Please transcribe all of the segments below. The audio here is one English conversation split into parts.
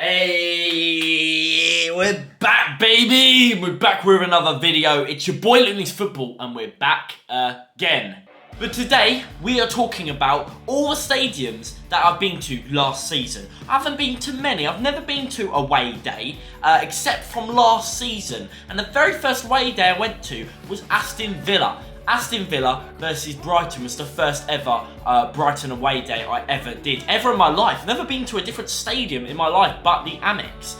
Hey, we're back, baby! We're back with another video. It's your boy Looney's Football, and we're back again. But today, we are talking about all the stadiums that I've been to last season. I haven't been to many. I've never been to away day, except from last season. And the very first away day I went to was Aston Villa. Aston Villa versus Brighton was the first ever Brighton away day I ever did. Ever in my life. Never been to a different stadium in my life but the Amex.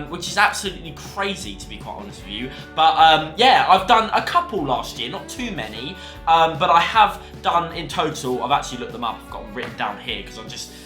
Which is absolutely crazy, to be quite honest with you. But yeah, I've done a couple last year, not too many. But I have done in total, I've actually looked them up, I've got them written down here because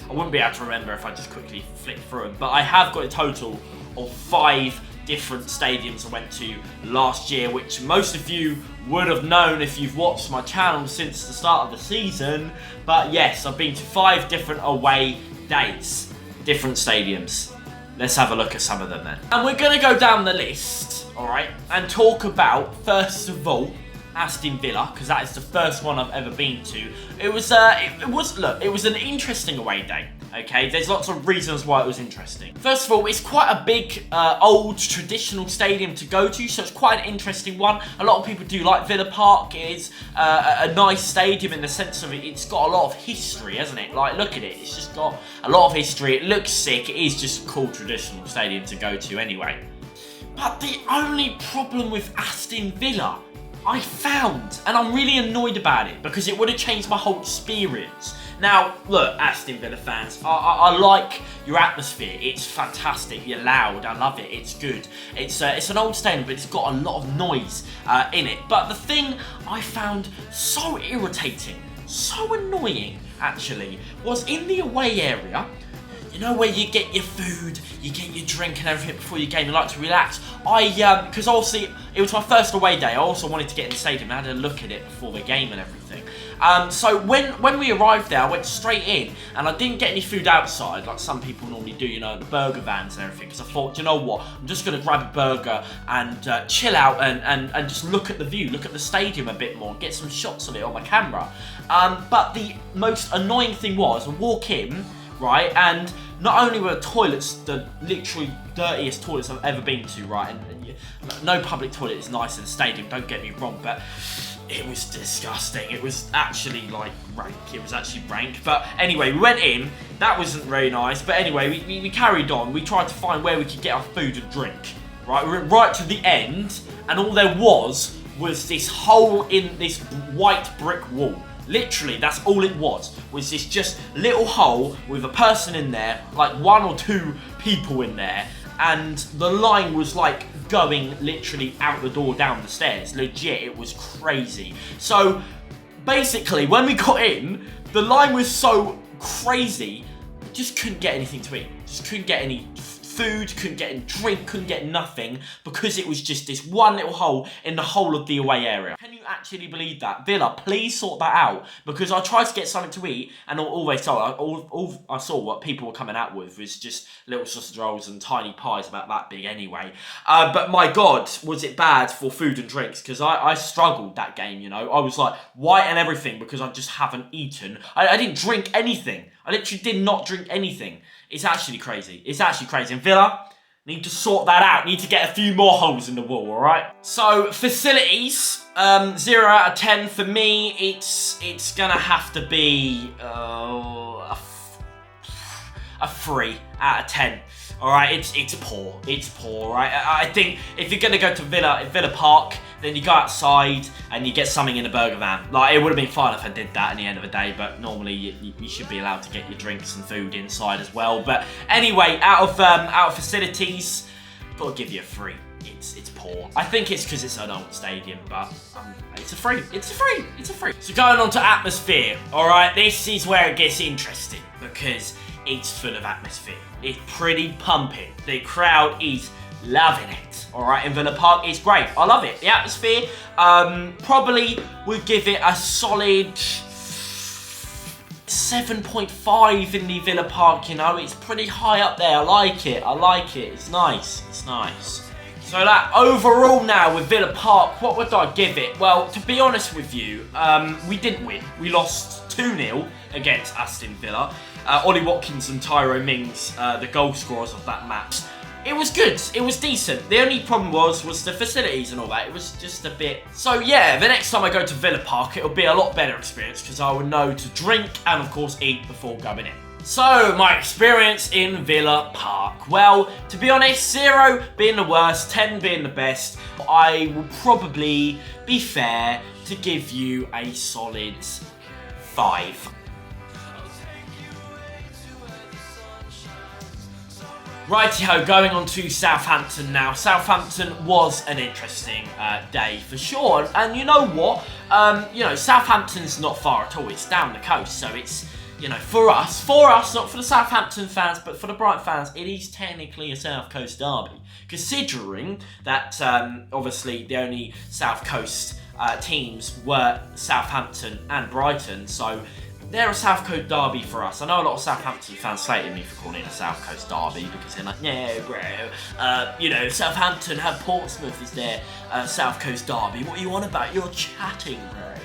I wouldn't be able to remember if I just quickly flick through them. But I have got a total of 5 different stadiums I went to last year, which most of you would have known if you've watched my channel since the start of the season. But yes, I've been to 5 different away days, different stadiums. Let's have a look at some of them then. And we're going to go down the list, alright, and talk about, first of all, Aston Villa, because that is the first one I've ever been to. It was an interesting away day, okay? There's lots of reasons why it was interesting. First of all, it's quite a big, old, traditional stadium to go to, so it's quite an interesting one. A lot of people do like Villa Park. It is a nice stadium in the sense of it's got a lot of history, hasn't it? Like, look at it. It's just got a lot of history. It looks sick. It is just a cool, traditional stadium to go to anyway. But the only problem with Aston Villa I found, and I'm really annoyed about it because it would have changed my whole experience. Now, look, Aston Villa fans, I like your atmosphere. It's fantastic. You're loud. I love it. It's good. It's an old stadium, but it's got a lot of noise in it. But the thing I found so irritating, so annoying, actually, was in the away area. You know where you get your food, you get your drink and everything before your game, you like to relax. Because obviously it was my first away day, I also wanted to get in the stadium and had a look at it before the game and everything. So when we arrived there, I went straight in and I didn't get any food outside like some people normally do, you know, the burger vans and everything. Because I thought, you know what, I'm just going to grab a burger and chill out and just look at the view, look at the stadium a bit more, get some shots of it on my camera. But the most annoying thing was, I walk in, right, and not only were the toilets the literally dirtiest toilets I've ever been to, right, and no public toilet is nice in the stadium, don't get me wrong, but it was disgusting. It was actually like rank. It was actually rank. But anyway, we went in. That wasn't very nice. But anyway, we carried on. We tried to find where we could get our food and drink. Right, we went right to the end, and all there was this hole in this white brick wall. Literally, that's all it was this just little hole with a person in there, like 1 or 2 people in there, and the line was like going literally out the door down the stairs. Legit, it was crazy. So basically, when we got in, the line was so crazy, just couldn't get anything to eat. Just couldn't get any food, couldn't get any drink, couldn't get nothing because it was just this one little hole in the whole of the away area. Can you actually believe that? Villa, please sort that out, because I tried to get something to eat and all I saw what people were coming out with was just little sausage rolls and tiny pies about that big anyway. But my God, was it bad for food and drinks, because I struggled that game, you know. I was like white and everything because I just haven't eaten. I didn't drink anything. I literally did not drink anything. It's actually crazy. It's actually crazy. And Villa, need to sort that out. Need to get a few more holes in the wall, alright? So, facilities, 0 out of 10 for me. It's gonna have to be a 3 out of 10. Alright, it's poor. It's poor, right? I think if you're gonna go to Villa Park, then you go outside and you get something in a burger van. Like, it would have been fine if I did that at the end of the day, but normally you should be allowed to get your drinks and food inside as well. But anyway, out of facilities, gotta give you a 3. It's poor. I think it's because it's an old stadium, but it's a 3. It's a 3. It's a 3. So going on to atmosphere, alright, this is where it gets interesting because it's full of atmosphere. It's pretty pumping. The crowd is loving it. Alright, in Villa Park, it's great. I love it. The atmosphere, probably would give it a solid 7.5 in the Villa Park, you know. It's pretty high up there. I like it. I like it. It's nice. It's nice. So that overall now with Villa Park, what would I give it? Well, to be honest with you, we didn't win. We lost 2-0 against Aston Villa. Ollie Watkins and Tyrone Mings, the goal scorers of that match. It was good. It was decent. The only problem was the facilities and all that. It was just a bit... So yeah, the next time I go to Villa Park, it'll be a lot better experience because I will know to drink and of course eat before going in. So, my experience in Villa Park. Well, to be honest, 0 being the worst, 10 being the best, I will probably be fair to give you a solid 5. Righty-ho, going on to Southampton now. Southampton was an interesting day for sure. And you know what? Southampton's not far at all. It's down the coast, so it's... for us, not for the Southampton fans, but for the Brighton fans, it is technically a South Coast derby. Considering that, obviously, the only South Coast teams were Southampton and Brighton, so they're a South Coast derby for us. I know a lot of Southampton fans slated me for calling it a South Coast derby because they're like, no, bro, Southampton have Portsmouth as their South Coast derby. What are you on about? You're chatting, bro.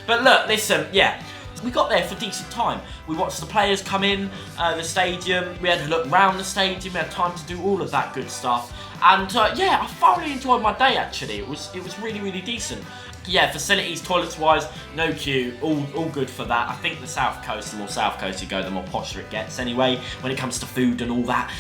But look, listen, yeah. We got there for decent time. We watched the players come in the stadium. We had to look round the stadium. We had time to do all of that good stuff. And yeah, I thoroughly enjoyed my day actually. It was really, really decent. Yeah, facilities, toilets-wise, no queue, all good for that. I think the South Coast, the more South Coast you go, the more posher it gets anyway, when it comes to food and all that.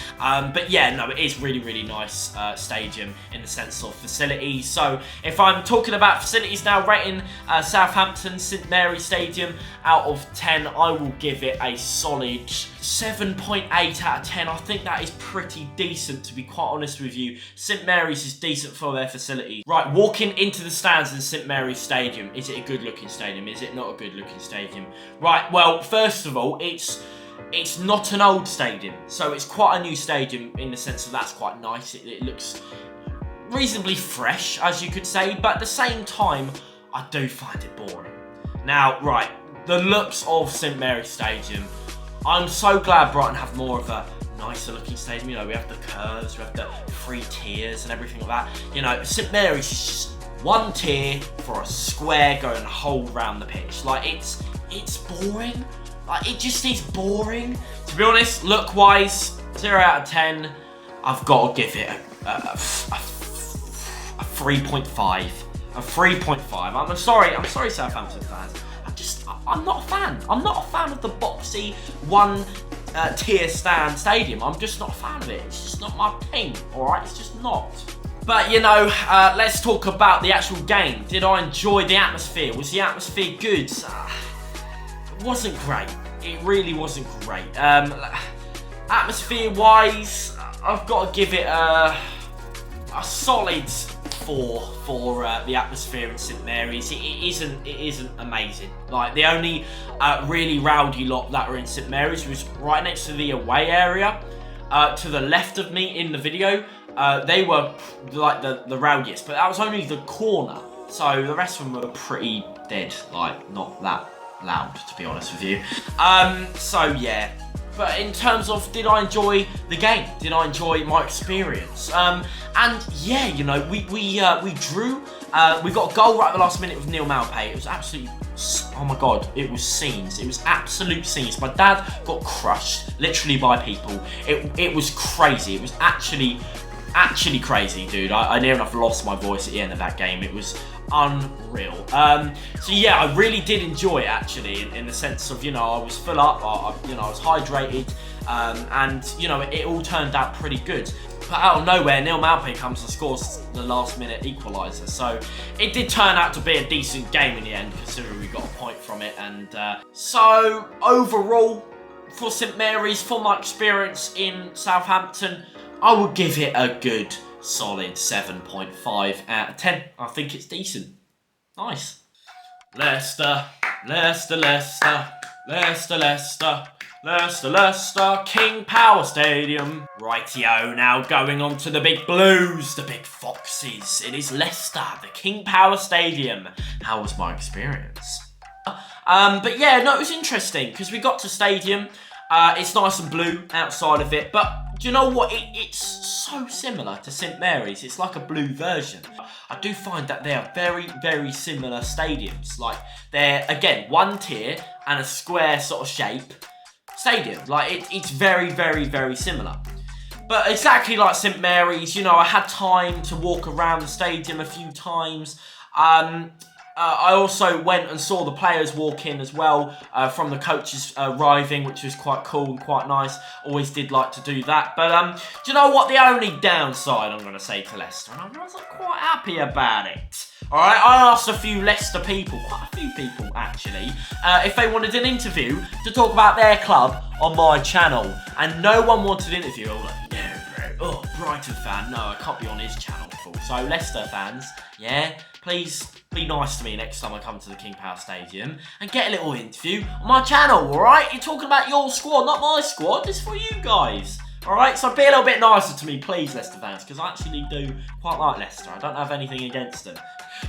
But yeah, no, it is really, really nice stadium in the sense of facilities. So if I'm talking about facilities now, rating Southampton St Mary's Stadium out of 10, I will give it a solid 7.8 out of 10. I think that is pretty decent, to be quite honest with you. St Mary's is decent for their facilities. Right, walking into the stands in St Mary's Stadium. Is it a good looking stadium? Is it not a good looking stadium? Right, well, first of all, it's not an old stadium. So it's quite a new stadium in the sense that that's quite nice. It looks reasonably fresh, as you could say. But at the same time, I do find it boring. Now, right, the looks of St Mary's Stadium. I'm so glad Brighton have more of a nicer looking stadium. We have the curves, we have the 3 tiers and everything like that. St Mary's is just one tier for a square going the whole round the pitch. Like, it's boring. Like, it just is boring. To be honest, look-wise, 0 out of 10, I've got to give it a 3.5. A 3.5. I'm sorry, Southampton fans. I'm not a fan. I'm not a fan of the boxy one tier stand stadium. I'm just not a fan of it. It's just not my thing, alright? It's just not. But, let's talk about the actual game. Did I enjoy the atmosphere? Was the atmosphere good? It wasn't great. It really wasn't great. Atmosphere-wise, I've got to give it a solid 4 for the atmosphere in St Mary's. It isn't amazing. Like, the only really rowdy lot that were in St Mary's was right next to the away area. To the left of me in the video, they were like the rowdiest, but that was only the corner. So the rest of them were pretty dead, like not that loud, to be honest with you. So yeah. But in terms of, did I enjoy the game? Did I enjoy my experience? And yeah, we drew. We got a goal right at the last minute with Neil Maupay. It was absolutely, oh my god, it was scenes. It was absolute scenes. My dad got crushed, literally by people. It was crazy. It was actually crazy, dude. I near enough lost my voice at the end of that game. It was unreal. So yeah, I really did enjoy it actually, in the sense of, I was full up, I was hydrated, and it all turned out pretty good. But out of nowhere, Neil Maupay comes and scores the last minute equaliser. So it did turn out to be a decent game in the end, considering we got a point from it. And so overall, for St Mary's, for my experience in Southampton, I would give it a good solid 7.5 out of 10. I think it's decent. Nice. Leicester, Leicester, Leicester, Leicester, Leicester, Leicester, Leicester, King Power Stadium. Rightio, now going on to the big blues, the big foxes. It is Leicester, the King Power Stadium. How was my experience? But yeah, no, it was interesting because we got to stadium. It's nice and blue outside of it, but do you know what? It's so similar to St Mary's. It's like a blue version. I do find that they are very, very similar stadiums. Like, they're, again, one tier and a square sort of shape. stadium. Like, it's very, very, very similar. But exactly like St Mary's, you know, I had time to walk around the stadium a few times. I also went and saw the players walk in as well from the coaches arriving, which was quite cool and quite nice. Always did like to do that. But do you know what? The only downside I'm going to say to Leicester, and I wasn't quite happy about it. All right, I asked a few Leicester people, quite a few people actually, if they wanted an interview to talk about their club on my channel, and no one wanted an interview. I was like, yeah, bro. Oh, Brighton fan, no, I can't be on his channel. So Leicester fans, yeah, please be nice to me next time I come to the King Power Stadium and get a little interview on my channel, all right? You're talking about your squad, not my squad. It's for you guys. All right, so be a little bit nicer to me, please, Leicester fans, because I actually do quite like Leicester. I don't have anything against them.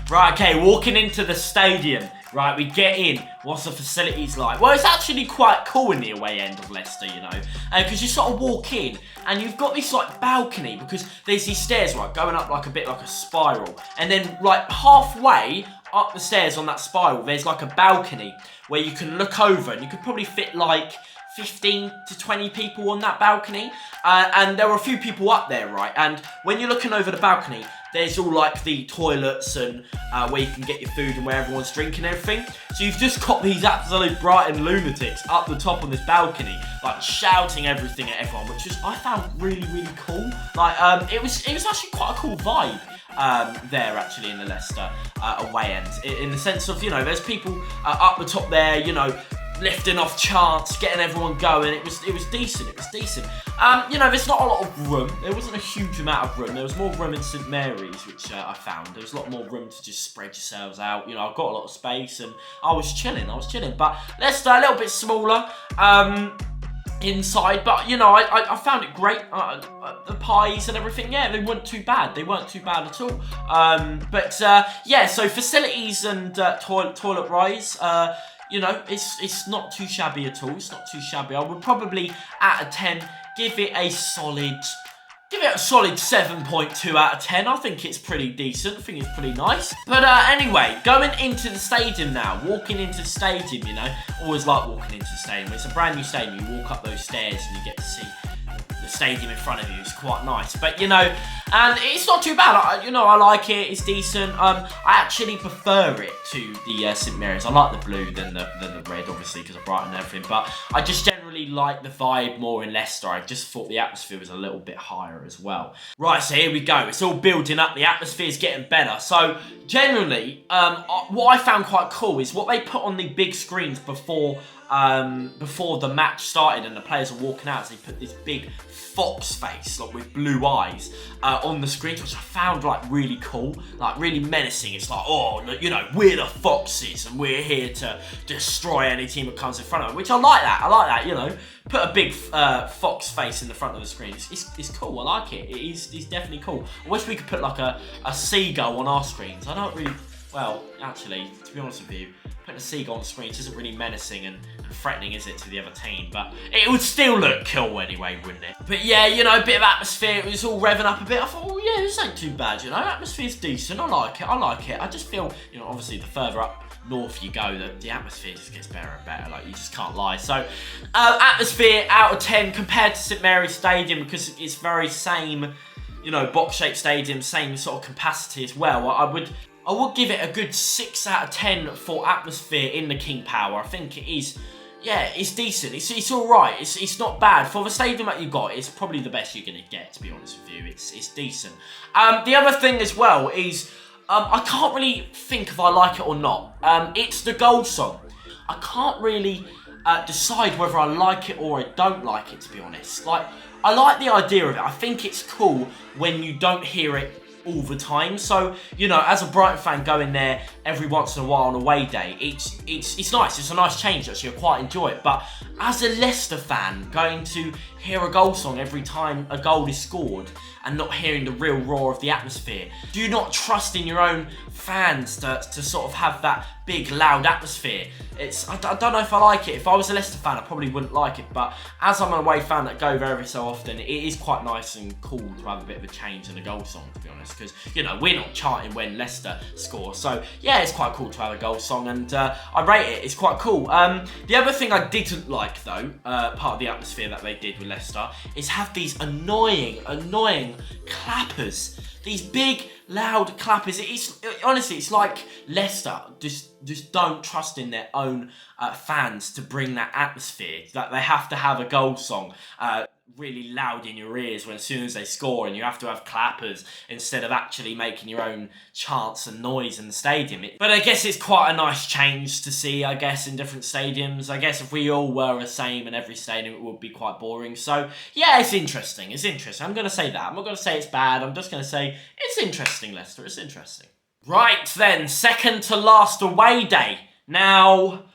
Right, okay, walking into the stadium. Right, we get in. What's the facilities like? Well, it's actually quite cool in the away end of Leicester, you know, because you sort of walk in and you've got this like balcony, because there's these stairs, right, going up like a bit like a spiral, and then like halfway up the stairs on that spiral, there's like a balcony where you can look over, and you could probably fit like 15 to 20 people on that balcony, and there were a few people up there, right? And when you're looking over the balcony, there's all like the toilets and where you can get your food and where everyone's drinking and everything. So you've just got these absolute Brighton lunatics up the top on this balcony, like shouting everything at everyone, which is, I found really, really cool. Like, it was actually quite a cool vibe there actually in the Leicester away end, in the sense of, you know, there's people up the top there, you know, lifting off chants, getting everyone going. It was decent. It was decent. You know, there's not a lot of room. There wasn't a huge amount of room. There was more room in St Mary's, which I found. There was a lot more room to just spread yourselves out. You know, I've got a lot of space, and I was chilling. But Leicester a little bit smaller inside. But you know, I found it great. The pies and everything, yeah, they weren't too bad. They weren't too bad at all. Yeah, so facilities and toilet rise. You know, it's not too shabby at all. It's not too shabby. I would probably, out of 10, give it a solid 7.2 out of 10. I think it's pretty decent. I think it's pretty nice. But anyway, going into the stadium now. Walking into the stadium, you know. Always like walking into the stadium. It's a brand new stadium. You walk up those stairs and you get to see the stadium in front of you. It's quite nice. But, you know, and it's not too bad. You know, I like it. It's decent. I actually prefer it to the St Mary's. I like the blue than the red, obviously, because of Brighton and everything. But I just generally like the vibe more in Leicester. I just thought the atmosphere was a little bit higher as well. Right, so here we go. It's all building up. The atmosphere's getting better. So generally, what I found quite cool is what they put on the big screens before the match started and the players were walking out. So they put this big fox face, like with blue eyes, on the screens, which I found like really cool, like really menacing. It's like, oh, you know, we're the Foxes and we're here to destroy any team that comes in front of them, which I like that, you know. Put a big fox face in the front of the screen. It's cool. I like it. It's definitely cool. I wish we could put like a seagull on our screens. I don't really, well, actually, to be honest with you, putting a seagull on the screen isn't really menacing and threatening, is it, to the other team? But it would still look cool anyway, wouldn't it? But yeah, you know, a bit of atmosphere. It was all revving up a bit. I thought, oh yeah, this ain't too bad, you know. Atmosphere's decent. I like it. I just feel, you know, obviously the further up north you go, the atmosphere just gets better and better. Like, you just can't lie. So, atmosphere out of 10 compared to St Mary's Stadium, because it's very same, you know, box-shaped stadium, same sort of capacity as well. I would give it a good 6 out of 10 for atmosphere in the King Power. I think it is, yeah, it's decent. It's all right. It's not bad. For the stadium that you got, it's probably the best you're going to get, to be honest with you. It's decent. The other thing as well is, I can't really think if I like it or not. It's the goal song. I can't really decide whether I like it or I don't like it, to be honest. Like, I like the idea of it. I think it's cool when you don't hear it all the time. So, you know, as a Brighton fan going there every once in a while on a away day, it's nice. It's a nice change, actually. I quite enjoy it. But as a Leicester fan going to hear a goal song every time a goal is scored and not hearing the real roar of the atmosphere? Do you not trust in your own fans to sort of have that big, loud atmosphere? I don't know if I like it. If I was a Leicester fan, I probably wouldn't like it. But as I'm an away fan that go very so often, it is quite nice and cool to have a bit of a change in a goal song, to be honest. Because, you know, we're not chanting when Leicester score. So, yeah, it's quite cool to have a goal song. And I rate it. It's quite cool. The other thing I didn't like, though, part of the atmosphere that they did with Leicester, is have these annoying clappers. These big, loud clappers. Honestly, it's like Leicester just don't trust in their own fans to bring that atmosphere. That they have to have a goal song really loud in your ears as soon as they score, and you have to have clappers instead of actually making your own chants and noise in the stadium. But I guess it's quite a nice change to see, I guess, in different stadiums. I guess if we all were the same in every stadium, it would be quite boring. So, yeah, it's interesting. It's interesting. I'm going to say that. I'm not going to say it's bad. I'm just going to say it's interesting, Leicester. It's interesting. Right then, second to last away day. Now,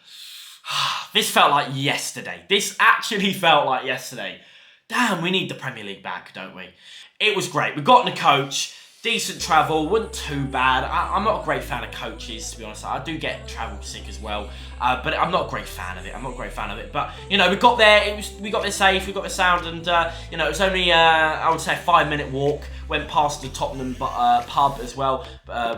this felt like yesterday. This actually felt like yesterday. Damn, we need the Premier League back, don't we? It was great. We got in a coach, decent travel, wasn't too bad. I'm not a great fan of coaches, to be honest. I do get travel sick as well, but I'm not a great fan of it. But, you know, we got there. We got there safe. We got there sound, and, you know, it was only, I would say, a 5-minute walk. Went past the Tottenham pub as well,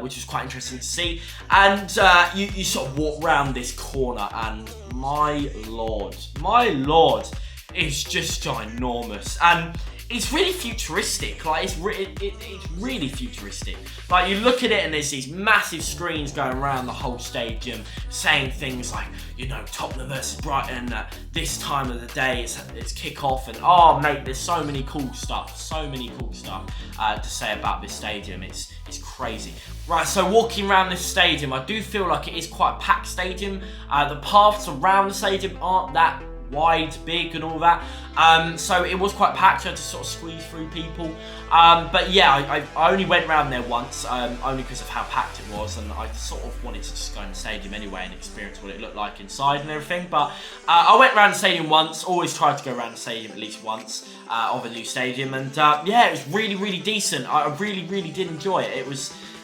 which was quite interesting to see. And you sort of walk round this corner, and my lord, it's just ginormous, and it's really futuristic. Like it's really futuristic. Like you look at it, and there's these massive screens going around the whole stadium, saying things like, you know, Tottenham versus Brighton at this time of the day. It's kick off, and oh mate, there's so many cool stuff to say about this stadium. It's crazy. Right, so walking around this stadium, I do feel like it is quite a packed stadium. The paths around the stadium aren't that wide, big and all that, so it was quite packed. You had to sort of squeeze through people, but yeah, I only went round there once, only because of how packed it was, and I sort of wanted to just go in the stadium anyway and experience what it looked like inside and everything. But I went round the stadium once. Always try to go around the stadium at least once of a new stadium, and yeah, it was really decent. I really did enjoy it.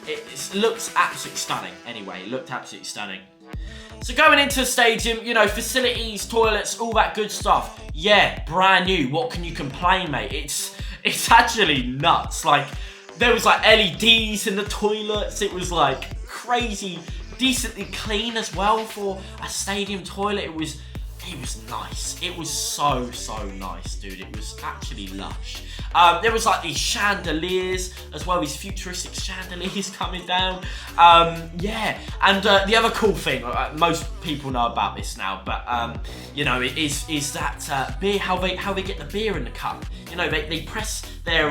It looked absolutely stunning. Anyway, it looked absolutely stunning. So going into the stadium, you know, facilities, toilets, all that good stuff. Yeah, brand new. What can you complain, mate? It's actually nuts. Like, there was like LEDs in the toilets. It was like crazy, decently clean as well for a stadium toilet. It was nice. It was so nice, dude. It was actually lush. There was like these chandeliers as well, these futuristic chandeliers coming down. Yeah, and the other cool thing, most people know about this now, but you know, is that beer? How they get the beer in the cup? You know, they press their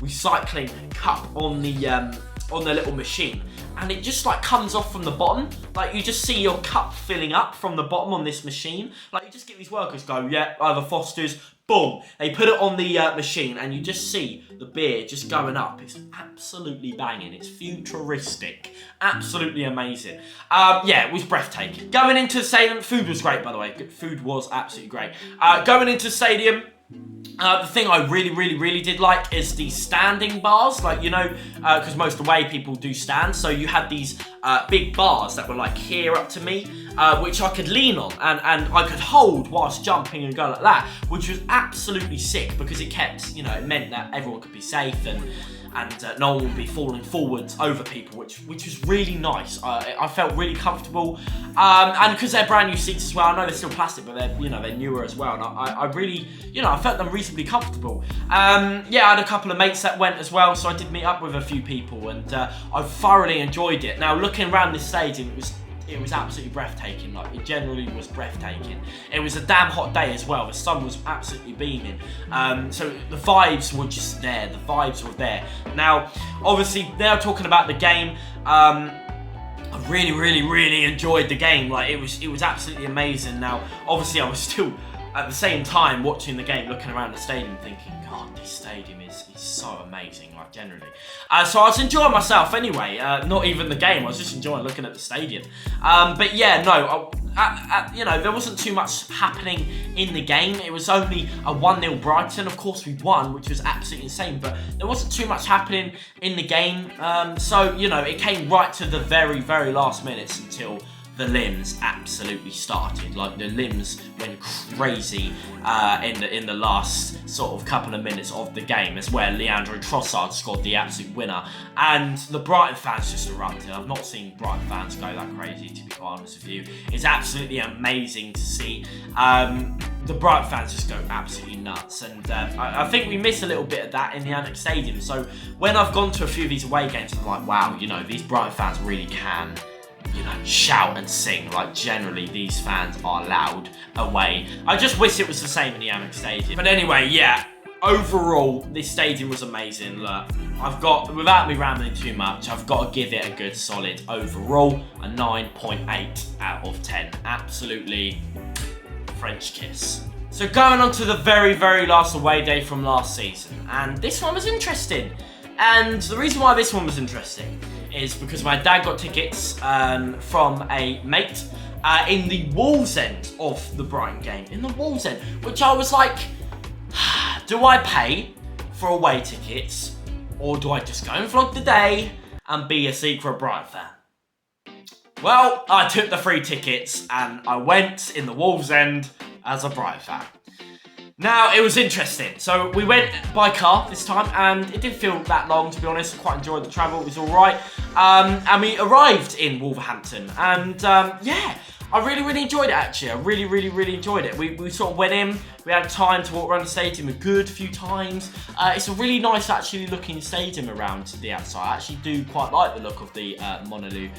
recycling cup on the little machine, and it just like comes off from the bottom. Like you just see your cup filling up from the bottom on this machine. Like you just get these workers go, yeah, I have a Foster's. Boom! They put it on the machine, and you just see the beer just going up. It's absolutely banging. It's futuristic. Absolutely amazing. Yeah, it was breathtaking. Going into the stadium, food was great, by the way. Food was absolutely great. Going into the stadium, the thing I really did like is the standing bars. Like, you know, because most away people do stand. So you had these big bars that were like here up to me, which I could lean on and I could hold whilst jumping and go like that, which was absolutely sick because it kept, you know, it meant that everyone could be safe and no one would be falling forwards over people, which was really nice. I felt really comfortable, and because they're brand new seats as well. I know they're still plastic, but they're newer as well, and I really, you know, I felt them reasonably comfortable. Yeah, I had a couple of mates that went as well, so I did meet up with a few people, and I thoroughly enjoyed it. Now, looking around this stadium, it was absolutely breathtaking. Like, it generally was breathtaking. It was a damn hot day as well. The sun was absolutely beaming. So the vibes were just there. The vibes were there. Now, obviously, now talking about the game, I really enjoyed the game. Like, it was absolutely amazing. Now, obviously, I was still at the same time watching the game, looking around the stadium, thinking, God, this stadium is so amazing, like, generally. So I was enjoying myself anyway, not even the game, I was just enjoying looking at the stadium. But yeah, no, you know, there wasn't too much happening in the game. It was only a 1-0 Brighton. Of course, we won, which was absolutely insane, but there wasn't too much happening in the game. So, you know, it came right to the very, very last minutes until the limbs absolutely started. Like, the limbs went crazy in the last sort of couple of minutes of the game, as where Leandro Trossard scored the absolute winner, and the Brighton fans just erupted. I've not seen Brighton fans go that crazy, to be quite honest with you. It's absolutely amazing to see the Brighton fans just go absolutely nuts, and I think we miss a little bit of that in the Annex Stadium. So when I've gone to a few of these away games, I'm like, wow, you know, these Brighton fans really can, you know, shout and sing. Like, generally, these fans are loud away. I just wish it was the same in the Amex Stadium. But anyway, yeah, overall, this stadium was amazing. Look, I've got, without me rambling too much, I've got to give it a good solid overall, a 9.8 out of 10. Absolutely French kiss. So going on to the very, very last away day from last season, and this one was interesting. And the reason why this one was interesting is because my dad got tickets from a mate in the Wolves end of the Brighton game. In the Wolves end, which I was like, do I pay for away tickets, or do I just go and vlog the day and be a secret Brighton fan? Well, I took the free tickets and I went in the Wolves end as a Brighton fan. Now, it was interesting. So we went by car this time, and it didn't feel that long, to be honest. I quite enjoyed the travel. It was all right. And we arrived in Wolverhampton, and yeah, I really, really enjoyed it, actually. I really, really, really enjoyed it. We sort of went in. We had time to walk around the stadium a good few times. It's a really nice, actually, looking stadium around the outside. I actually do quite like the look of the Monolith.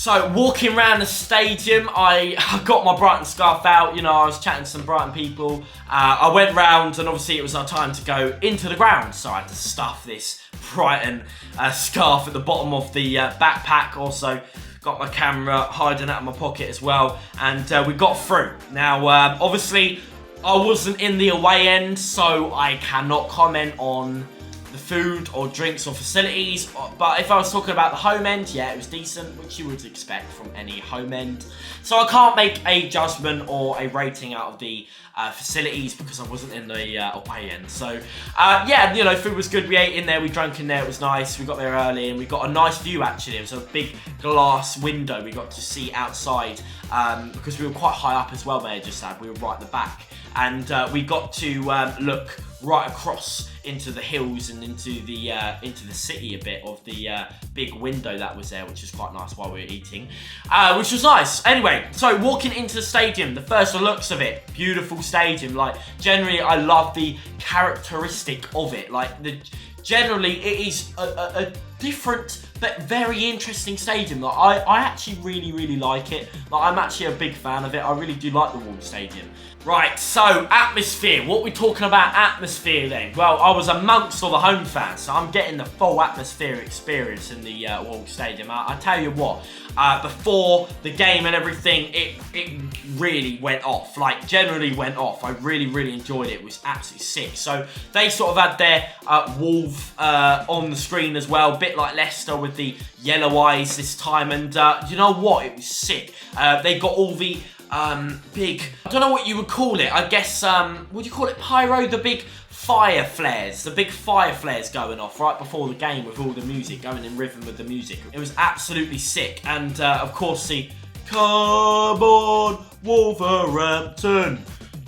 So, walking around the stadium, I got my Brighton scarf out. You know, I was chatting to some Brighton people. I went round, and obviously it was our time to go into the ground. So, I had to stuff this Brighton scarf at the bottom of the backpack. Also, got my camera hiding out of my pocket as well. And we got through. Now, obviously, I wasn't in the away end, so I cannot comment on the food or drinks or facilities. But if I was talking about the home end, yeah, it was decent, which you would expect from any home end. So I can't make a judgment or a rating out of the facilities because I wasn't in the away end. So yeah, you know, food was good. We ate in there, we drank in there, it was nice. We got there early and we got a nice view, actually. It was a big glass window we got to see outside because we were quite high up as well, Mayor just said. We were right at the back. And we got to look right across into the hills and into the city a bit of the big window that was there, which was quite nice while we were eating, which was nice. Anyway, so walking into the stadium, the first looks of it, beautiful stadium. Like, generally, I love the characteristic of it. Like, generally, it is a different but very interesting stadium. Like, I actually really, really like it. Like, I'm actually a big fan of it. I really do like the Wolves Stadium. Right, so atmosphere. What are we talking about atmosphere then? Well, I was amongst all the home fans, so I'm getting the full atmosphere experience in the Wolves Stadium. I tell you what, before the game and everything, it really went off. Like, generally went off. I really, really enjoyed it. It was absolutely sick. So they sort of had their Wolf on the screen as well, a bit like Leicester with the yellow eyes this time. And you know what? It was sick. They got all the big, I don't know what you would call it, I guess, would you call it pyro? The big fire flares going off right before the game with all the music, going in rhythm with the music. It was absolutely sick. And of course the Come on Wolverhampton,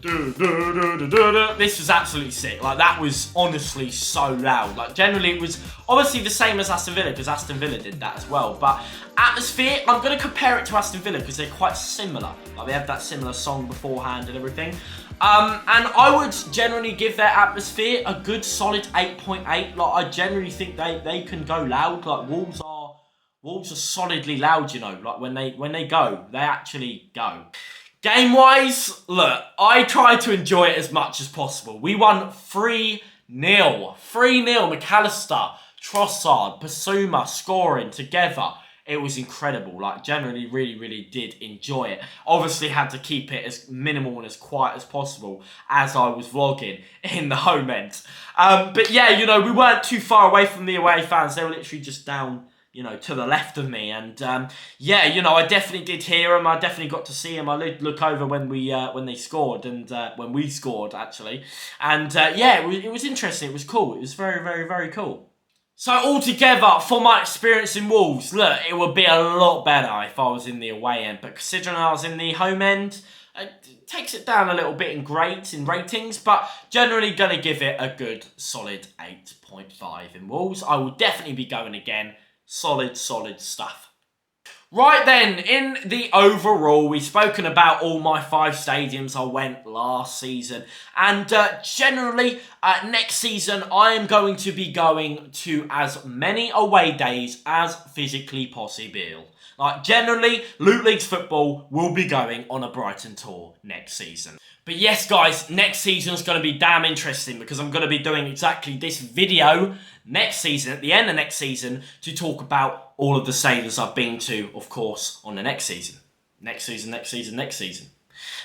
this was absolutely sick. Like, that was honestly so loud. Like, generally it was obviously the same as Aston Villa, because Aston Villa did that as well. But atmosphere, I'm going to compare it to Aston Villa because they're quite similar. Like, they have that similar song beforehand and everything. And I would generally give their atmosphere a good solid 8.8. Like, I generally think they can go loud. Like, Wolves are solidly loud, you know. Like, when they go, they actually go. Game-wise, look, I tried to enjoy it as much as possible. We won 3-0. 3-0, McAllister, Trossard, Basuma scoring together. It was incredible. Like, generally, really, really did enjoy it. Obviously, had to keep it as minimal and as quiet as possible as I was vlogging in the home end. But yeah, you know, we weren't too far away from the away fans. They were literally just down you know, to the left of me. And yeah, you know, I definitely did hear him. I definitely got to see him. I did look over when they scored, and when we scored actually. And yeah, it was interesting. It was cool. It was very, very, very cool. So altogether, for my experience in Wolves, look, it would be a lot better if I was in the away end. But considering I was in the home end, it takes it down a little bit in grades, in ratings. But generally going to give it a good, solid 8.5 in Wolves. I will definitely be going again. Solid, solid stuff. Right then, in the overall, we've spoken about all my 5 stadiums I went last season. And generally, next season, I am going to be going to as many away days as physically possible. Like, generally, Loot Leagues football will be going on a Brighton tour next season. But yes, guys, next season is going to be damn interesting because I'm going to be doing exactly this video next season, at the end of next season, to talk about all of the stadiums I've been to, of course, on the next season. Next season.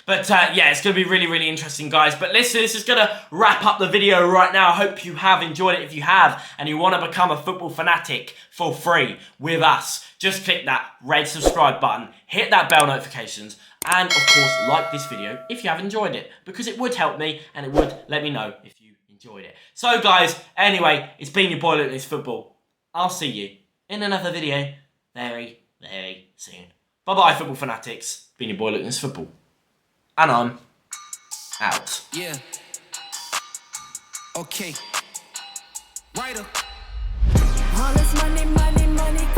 But yeah, it's going to be really, really interesting, guys. But listen, this is going to wrap up the video right now. I hope you have enjoyed it. If you have, and you want to become a football fanatic for free with us, just click that red subscribe button, hit that bell notifications, and of course, like this video if you have enjoyed it, because it would help me and it would let me know if you enjoyed it. So guys, anyway, it's been your boy Lutley's Football. I'll see you in another video very, very soon. Bye-bye, football fanatics. Been your boy Lutley's Football. And I'm out. Yeah. Okay. Right up. All this money, money, money.